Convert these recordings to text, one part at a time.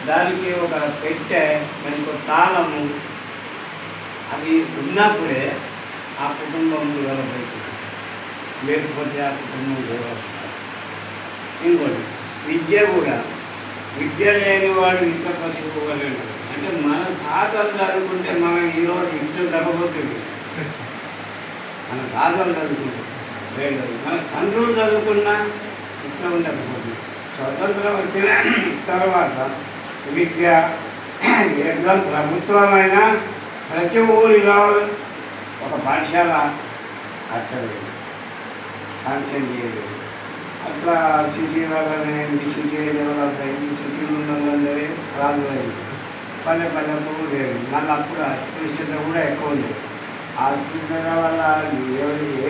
దానికి ఒక పెట్టె, దానికి ఒక తాళము, అవి ఉన్నప్పుడే ఆ కుటుంబం డెవలప్ అవుతుంది, లేకపోతే ఆ కుటుంబం డెవలప్. ఇంకోటి విద్య కూడా, విద్య లేనివాడు ఇంత పశువులేడు. అంటే మన తాతలు చదువుకుంటే మనం ఈరోజు ఇంత తగ్గబోతుంది. మన తాతలు చదువుకుంటే లేదు, మన తండ్రులు చదువుకున్నా ఇట్లా ఉండకపోతుంది. స్వతంత్రం వచ్చిన తర్వాత విద్య ఏదో ప్రభుత్వమైన ప్రతి ఊరిలో ఒక పాఠశాల కట్టలేదు, శాంక్షన్ చేయలేదు. అట్లా సిటీ వాళ్ళనే సిటీ డెవలప్ అయింది, సిటీలు ఉన్న వాళ్ళందరూ రాజు అయింది. పల్లె పల్లెకు లేదు. మళ్ళీ అప్పుడు అస్పృశ్యత కూడా ఎక్కువ ఉంది. ఆ అస్పృశ్యత వల్ల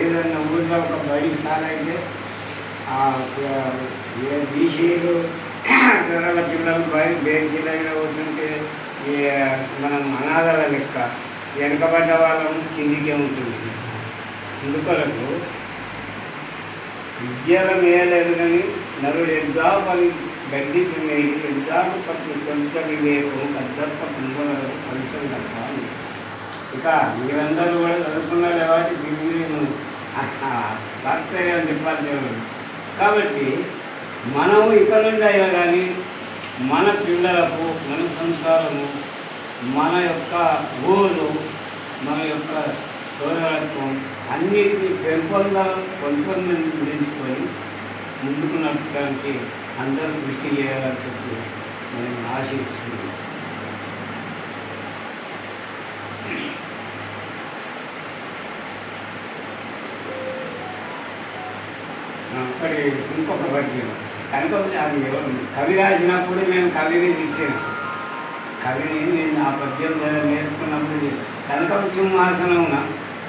ఏదైనా ఊళ్ళో ఒక బడి స్టార్ట్ అయితే బీసీలు పిల్లల పిల్లలు బయట బేంచీలైన వస్తుంటే మనం అనాథల లెక్క వెనకబడ్డ వాళ్ళము కిందికే ఉంటుంది. ఇందుకొరకు విద్యల మేలేదు కానీ నరుడు ఎగ్జాపని గడ్డి తినేది ఎగ్జాపు పట్టు కొంత వివేకం పెద్దప్ప కుంభలకు కలిసి తప్ప. ఇక మీరందరూ కూడా చదువుకున్నారు కాబట్టి దీన్ని నేను తాత్పర్యం చెప్పాలి. కాబట్టి మనం ఇక్కడ నుండి అయినా కానీ మన పిల్లలకు, మన సంసారము, మన యొక్క ఊరు, మన యొక్క సోదరత్వం అన్నిటినీ పెంపొందించుకొని ముందుకు నడపడానికి అందరూ కృషి చేయాలని చెప్పి నేను ఆశిస్తున్నాను. అక్కడి ఇంకొక పద్యం కనుక అది కవి రాసినప్పుడు మేము కవిని ఇచ్చాను. కవిని నేను ఆ పద్యం నేర్చుకున్నప్పుడు కనకం సింహాసనమున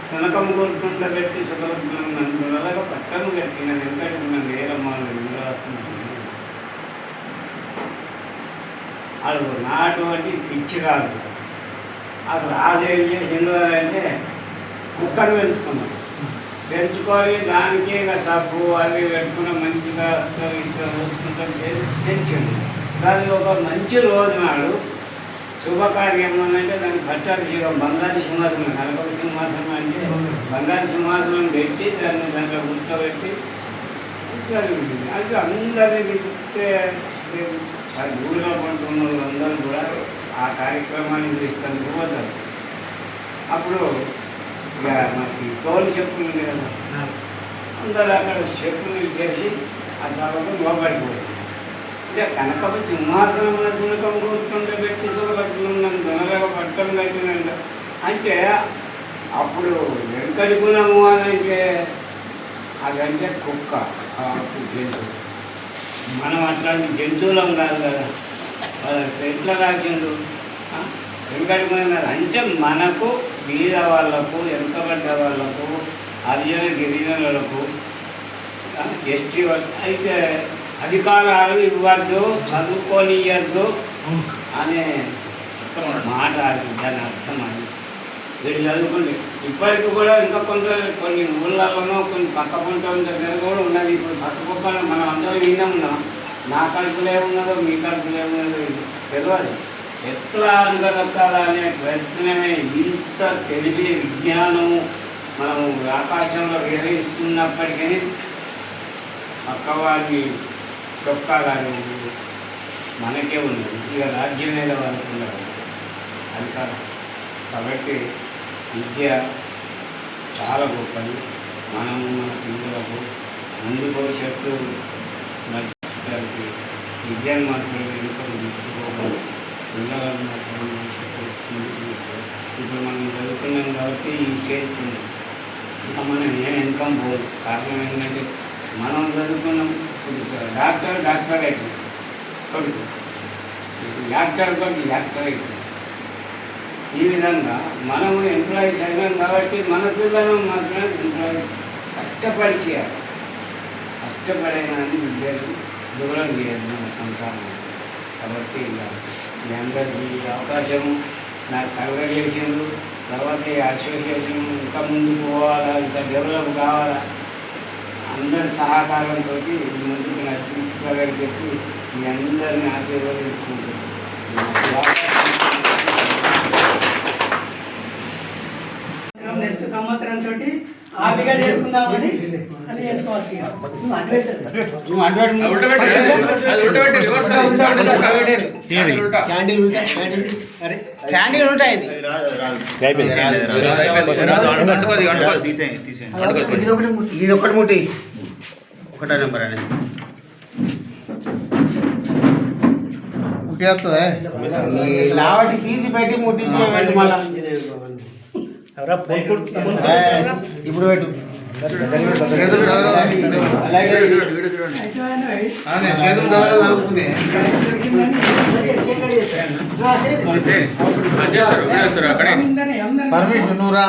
సునకం కోరుకుంటూ పెట్టి సుఖలగా పట్టము కట్టిన వెంకటన్న నేరమ్మాలు వాళ్ళు నాటువంటి పిచ్చి రాజు. అసలు రాజు ఏం చేసిండు అంటే కుక్కను పెంచుకొని దానికి ఇక సబ్బు అవి పెట్టుకున్న మంచిగా ఇట్లా చూసుకుంటాం పెంచిండు. దానికి ఒక మంచి రోజు నాడు శుభకార్యం అంటే దానికి పట్టాభిషేకం, బంగారు సింహాసనం, కనకం సింహాసనం అంటే బంగారు సింహాసనం పెట్టి దాంట్లో కూర్చోబెట్టి జరిగింది. అది అందరినీ పిలిస్తే ఊళ్ళో పంటున్న వాళ్ళందరూ కూడా ఆ కార్యక్రమాన్ని చూస్తాను పోతారు. అప్పుడు ఇక మనకి తోలు చెప్పులు ఉంది కదా, అందరూ అక్కడ చెప్పులు చేసి ఆ సభకు లోపడిపోయింది. అంటే కనకపు సింహాసనం సునకం కూర్చుంటే పెట్టి నన్ను దొనగా పట్టం కట్టినంట. అంటే అప్పుడు వెంకటి గుణము అని అంటే అదంటే కుక్క, జంతువు. మనం అట్లాంటి జంతువులం కాదు కదా. ఎట్లా రాసిండు వెంకటి గుణం అంటే మనకు బీద వాళ్ళకు, వెనుకబడ్డ వాళ్ళకు, హరిజన గిరిజనులకు, ఎస్టీ వాళ్ళు అయితే అధికారాలు ఇవ్వద్దు, చదువుకోనియద్దు అనే మాట. దాని అర్థం అది వీళ్ళు చదువుకుంది. ఇప్పటికి కూడా ఇంకా కొన్ని ఊళ్ళలోనో కొన్ని పక్క పంటల దగ్గర కూడా ఉన్నది. ఇప్పుడు పక్క పక్కన మనం అందరూ విన్నా ఉన్నాం. నా కడుపులో ఏమున్నదో మీ కడుపులో ఏమున్నదో తెలియదు. ఎట్లా అందగొట్టాలనే ప్రయత్నమే ఇంత తెలివి విజ్ఞానము మనము ఆకాశంలో విహరిస్తున్నప్పటికీ పక్కవాడిని చొక్కాలని మనకే ఉన్నది. ఇక రాజ్యం మీద వాళ్ళకు ఉండదు, అది కాదు. కాబట్టి విద్య చాలా గొప్పది. మనము మన పిల్లలకు ముందు భవిష్యత్తు నచ్చడానికి విద్యను మాత్రం ఎన్నికలు తీసుకోవాలి. పిల్లలను మాత్రం భవిష్యత్తు ఇప్పుడు మనం చదువుకున్నాం కాబట్టి ఈ స్టేజ్ ఉంది. ఇంకా మనం ఏం ఇన్కమ్ పోదు. కారణం ఏంటంటే మనం చదువుకున్నాం. డాక్టర్ అవుతుంది, కొడుకు డాక్టర్ అవుతుంది. ఈ విధంగా మనము ఎంప్లాయీస్ అయినాం కాబట్టి మన పిల్లలను మాత్రం ఎంప్లాయీస్ కష్టపడి చేయాలి. కష్టపడైనా విద్యను దూరం చేయదు మన సంసారం. కాబట్టి ఇలా మీ అందరికీ అవకాశము నాకు కలగజేసిండ్రు. తర్వాత ఈ అసోసియేషన్ ఇంకా ముందుకు పోవాలా, ఇంకా డెవలప్ కావాలా, అందరి సహకారంతో ముందుకు నడిపించుకోవాలని చెప్పి మీ అందరినీ ఆశీర్వదించుకుంటున్నాను. టికెట్ చేసుకుందామని అని చేసుకోవచ్చు ఇక. క్యాండిల్ ఉంటాయి. ఇది ఒకటి ముట్టి 1వ నెంబర్ అనేది లావటి తీసి పెట్టి ముట్టించి పెట్టు మళ్ళా ఇప్పుడు పెట్టు. పర్మిషన్ నువ్వు రా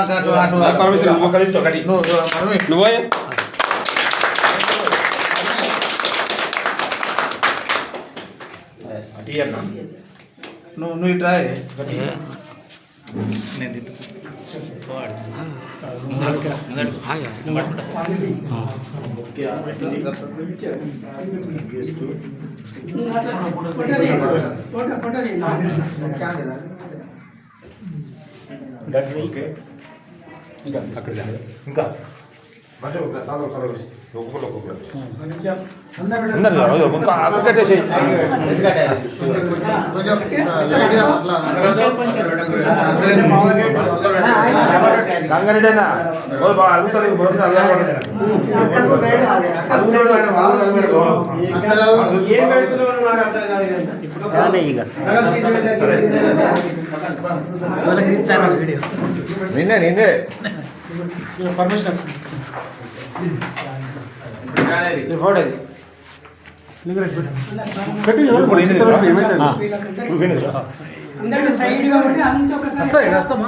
నువ్వు నువ్వు ఇట్రా ఇంకా గంగారెడ్డేనా నిన్నే నిన్నే పర్మిషన్ అందరికీ సైడ్ కాబట్టి అంత ఒకసారి వస్తాం